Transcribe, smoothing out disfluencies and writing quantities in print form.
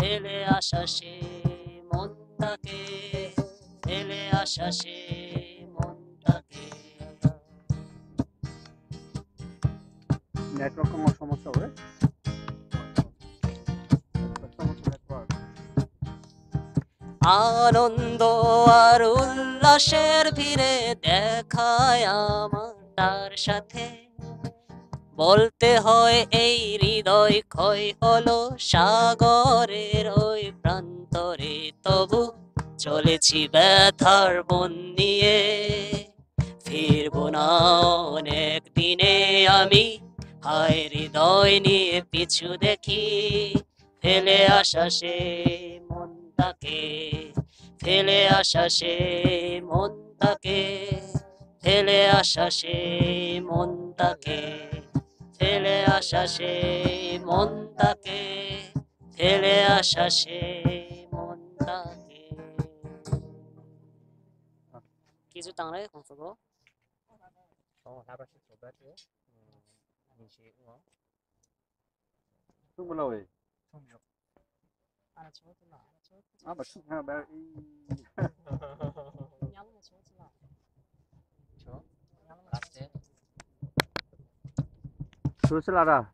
ফেলে আসা সে মনটাকে, ফেলে আসা সে মনটাকে। নেটওয়ার্ক কোনো সমস্যা হবে? আনন্দ আর উল্লাসের ভিড়ে দেখায় আমার তার সাথে, বলতে হয় এই হৃদয় ক্ষয় হলো সাগরের ওই প্রান্তরে, তবু চলেছি ব্যথার মন নিয়ে। ফিরবো না অনেক দিনে আমি, হায় হৃদয় নিয়ে পিছু দেখি, ফেলে আসা সে মনটাকে, ফেলে আসা সে মনটাকে, ফেলে আসা সে মনটাকে, ফেলে আসা সে মনটাকে, ফেলে আসা সে মনটাকে. 记住当然控制过。他把是左边这个，你是我， 충분하게. 알아채웠구나. 아, 맞지. 하, 말 이. 양은 채웠구나. 저, 라스트. 조슬 알아.